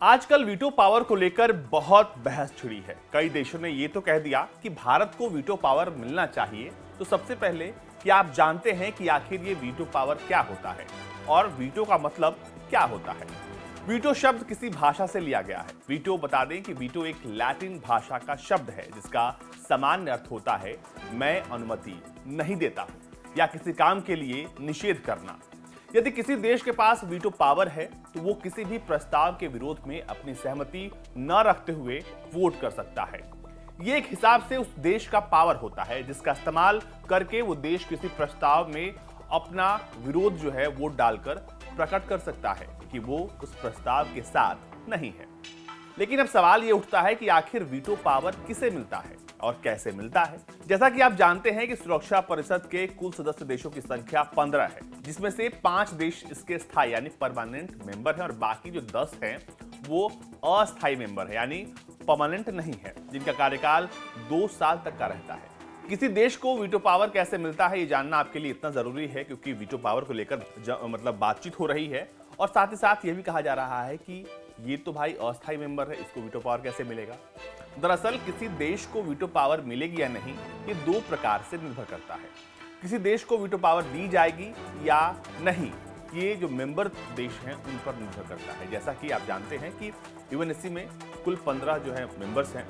आजकल veto power को लेकर बहुत बहस छिड़ी है। कई देशों ने ये तो कह दिया कि भारत को वीटो पावर मिलना चाहिए। तो सबसे पहले कि आप जानते हैं कि आखिर ये वीटो पावर क्या होता है और वीटो का मतलब क्या होता है। वीटो शब्द किसी भाषा से लिया गया है। वीटो बता दें कि वीटो एक लैटिन भाषा का शब्द है जिसका सामान्य अर्थ होता है मैं अनुमति नहीं देता या किसी काम के लिए निषेध करना। यदि किसी देश के पास वीटो पावर है तो वो किसी भी प्रस्ताव के विरोध में अपनी सहमति न रखते हुए वोट कर सकता है। ये एक हिसाब से उस देश का पावर होता है जिसका इस्तेमाल करके वो देश किसी प्रस्ताव में अपना विरोध जो है वोट डालकर प्रकट कर सकता है कि वो उस प्रस्ताव के साथ नहीं है। लेकिन अब सवाल ये उठता है कि आखिर वीटो पावर किसे मिलता है और कैसे मिलता है। जैसा कि आप जानते हैं कि सुरक्षा परिषद के कुल सदस्य देशों की संख्या 15 है, जिसमें से 5 देश इसके स्थायी यानी परमानेंट मेंबर हैं और बाकी जो 10 हैं वो अस्थायी मेंबर है यानी परमानेंट नहीं है, जिनका कार्यकाल 2 साल तक का रहता है। किसी देश को वीटो पावर कैसे मिलता है ये जानना आपके लिए इतना जरूरी है क्योंकि वीटो पावर को लेकर बातचीत हो रही है और साथ ही साथ ये भी कहा जा रहा है कि ये तो भाई अस्थायी मेंबर है, इसको वीटो पावर कैसे मिलेगा। दरअसल किसी देश को वीटो पावर मिलेगी या नहीं ये 2 प्रकार से निर्भर करता है। किसी देश को वीटो पावर दी जाएगी या नहीं ये जो मेंबर देश हैं उन पर निर्भर करता है। जैसा कि आप जानते हैं कि यूएनएससी में कुल 15 जो है मेंबर्स हैं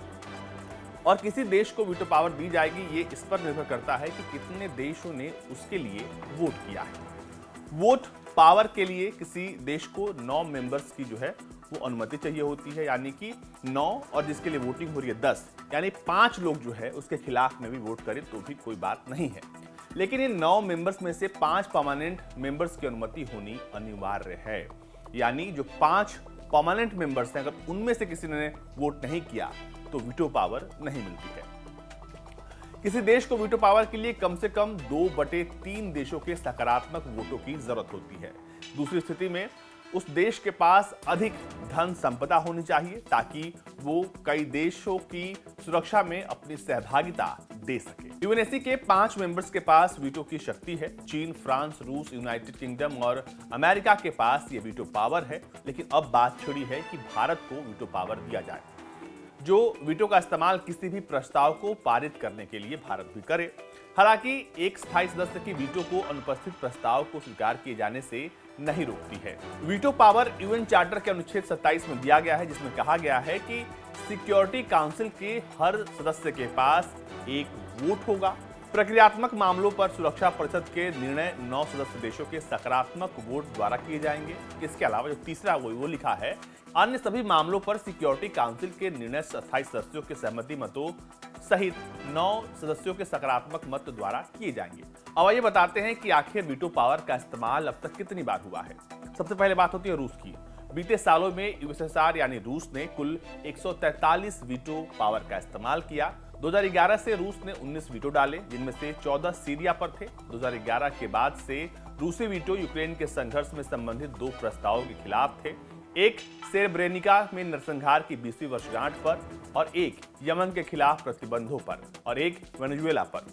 और किसी देश को वीटो पावर दी जाएगी ये इस पर निर्भर करता है कि कितने देशों ने उसके लिए वोट किया है। वोट पावर के लिए किसी देश को 9 मेंबर्स की जो है वो अनुमति चाहिए होती है, यानी कि 9 और जिसके लिए वोटिंग हो रही है 10, यानी 5 लोग जो है उसके खिलाफ में भी वोट करें तो भी कोई बात नहीं है। लेकिन इन 9 मेंबर्स में से 5 परमानेंट मेंबर्स की अनुमति होनी अनिवार्य है, यानी जो 5 परमानेंट मेंबर्स हैं अगर उनमें से किसी ने वोट नहीं किया तो वीटो पावर नहीं मिलती है। किसी देश को वीटो पावर के लिए कम से कम 2/3 देशों के सकारात्मक वोटों की जरूरत होती है। दूसरी स्थिति में उस देश के पास अधिक धन संपदा होनी चाहिए ताकि वो कई देशों की सुरक्षा में अपनी सहभागिता दे सके। यूएनएससी के 5 मेंबर्स के पास वीटो की शक्ति है। चीन, फ्रांस, रूस, यूनाइटेड किंगडम और अमेरिका के पास ये वीटो पावर है। लेकिन अब बात छिड़ी है कि भारत को वीटो पावर दिया जाए, जो वीटो का इस्तेमाल किसी भी प्रस्ताव को पारित करने के लिए भारत भी करे। हालांकि एक स्थायी सदस्य की वीटो को अनुपस्थित प्रस्ताव को स्वीकार किए जाने से नहीं रोकती है। वीटो पावर यूएन चार्टर के अनुच्छेद 27 में दिया गया है जिसमें कहा गया है कि सिक्योरिटी काउंसिल के हर सदस्य के पास एक वोट होगा। प्रक्रियात्मक मामलों पर सुरक्षा परिषद के निर्णय 9 सदस्य देशों के सकारात्मक वोट द्वारा किए जाएंगे। इसके अलावा जो तीसरा वो लिखा है अन्य सभी मामलों पर सिक्योरिटी काउंसिल के निर्णय स्थायी सदस्यों के सहमति मतों सहित 9 सदस्यों के सकारात्मक मत द्वारा किए जाएंगे। अब ये बताते हैं कि आखिर वीटो पावर का इस्तेमाल अब तक कितनी बार हुआ है। सबसे पहले बात होती है रूस की। बीते सालों में यूएसएसआर यानी रूस ने कुल 143 वीटो पावर का इस्तेमाल किया। 2011 से रूस ने 19 वीटो डाले जिनमें से 14 सीरिया पर थे। 2011 के बाद से रूसी वीटो यूक्रेन के संघर्ष में संबंधित 2 प्रस्तावों के खिलाफ थे, एक सेरेब्रेनिका में नरसंहार की 20वीं वर्षगांठ पर और एक यमन के खिलाफ प्रतिबंधों पर और एक वेनेजुएला पर।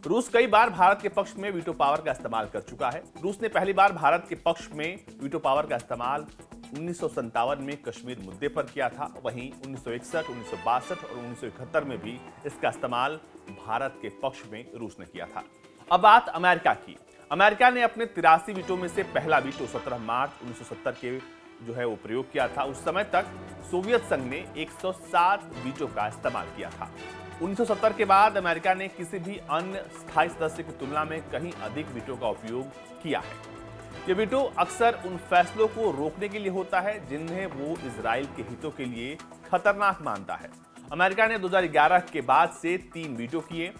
रूस कई बार भारत के पक्ष में वीटो पावर का इस्तेमाल कर चुका है। रूस ने पहली बार भारत के पक्ष में वीटो पावर का इस्तेमाल 1957 में कश्मीर मुद्दे पर किया था। वहीं 1961, 1962 और 1971 में भी इसका इस्तेमाल भारत के पक्ष में रूस ने किया था। अब बात अमेरिका की। अमेरिका ने अपने 83 वीटो में से पहला वीटो 17 मार्च 1970 के जो है वो प्रयोग किया था। उस समय तक सोवियत संघ ने 107 वीटो का इस्तेमाल किया था। 1970 के बाद अमेरिका ने किसी भी अन्य स्थायी सदस्य की तुलना में कहीं अधिक वीटो का उपयोग किया है। ये वीटो अक्सर उन फैसलों को रोकने के लिए होता है जिन्हें वो इजराइल के हितों के लिए खतरनाक मानता है। अमेरिका ने 2011 के बाद से 3 वीटो किए।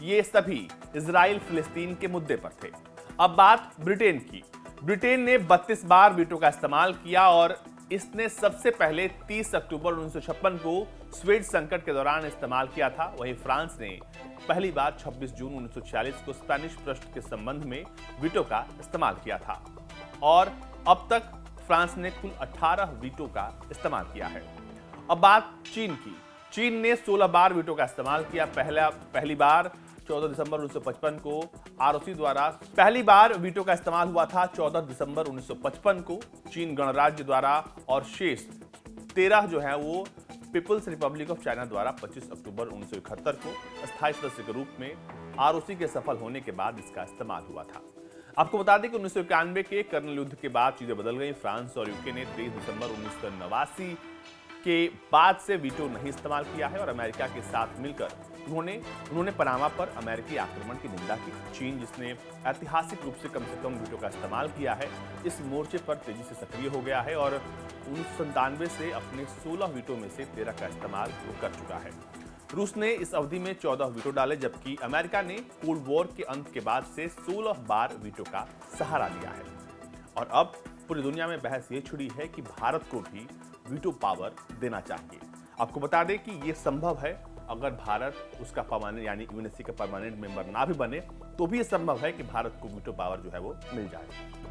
ये सभी इजराइल फिलिस्तीन के मुद्दे पर थे। अब बात ब्रिटेन की। ब्रिटेन ने 32 बार वीटो का इस्तेमाल किया और इसने सबसे पहले 30 अक्टूबर 1956 को स्वेज संकट के दौरान इस्तेमाल किया था। वहीं फ्रांस ने पहली बार 26 जून 1946 को स्पेनिश प्रश्न के संबंध में वीटो का इस्तेमाल किया था और अब तक फ्रांस ने कुल 18 वीटो का इस्तेमाल किया है। अब बात चीन की। चीन ने 16 बार वीटो का इस्तेमाल किया। पहली बार 14 दिसंबर 1955 को आरओसी द्वारा पहली बार वीटो का इस्तेमाल हुआ था 14 दिसंबर 1955 को चीन गणराज्य द्वारा और शेष 13 जो है वो पीपल्स रिपब्लिक ऑफ चाइना द्वारा 25 अक्टूबर 1971 को अस्थायी सदस्य के रूप में आरओसी के सफल होने के बाद इसका इस्तेमाल हुआ था। आपको बता दें कि 1991 के कर्नल युद्ध के बाद चीजें बदल गई। फ्रांस और यूके ने 23 दिसंबर 1989 के बाद से वीटो नहीं इस्तेमाल किया है और अमेरिका के साथ मिलकर उन्होंने पनामा पर अमेरिकी आक्रमण की निंदा की। चीन, जिसने ऐतिहासिक रूप से कम वीटो का इस्तेमाल किया है, इस मोर्चे पर तेजी से सक्रिय हो गया है और 1997 से अपने 16 वीटो में से 13 का इस्तेमाल कर चुका है। रूस ने इस अवधि में 14 वीटो डाले, जबकि अमेरिका ने कोल्ड वॉर के अंत के बाद से 16 बार वीटो का सहारा लिया है। और अब पूरी दुनिया में बहस ये छिड़ी है कि भारत को भी वीटो पावर देना चाहिए। आपको बता दें कि ये संभव है। अगर भारत उसका परमानेंट यानी यूएनएससी का परमानेंट मेंबर ना भी बने तो भी ये संभव है कि भारत को वीटो पावर जो है वो मिल जाए।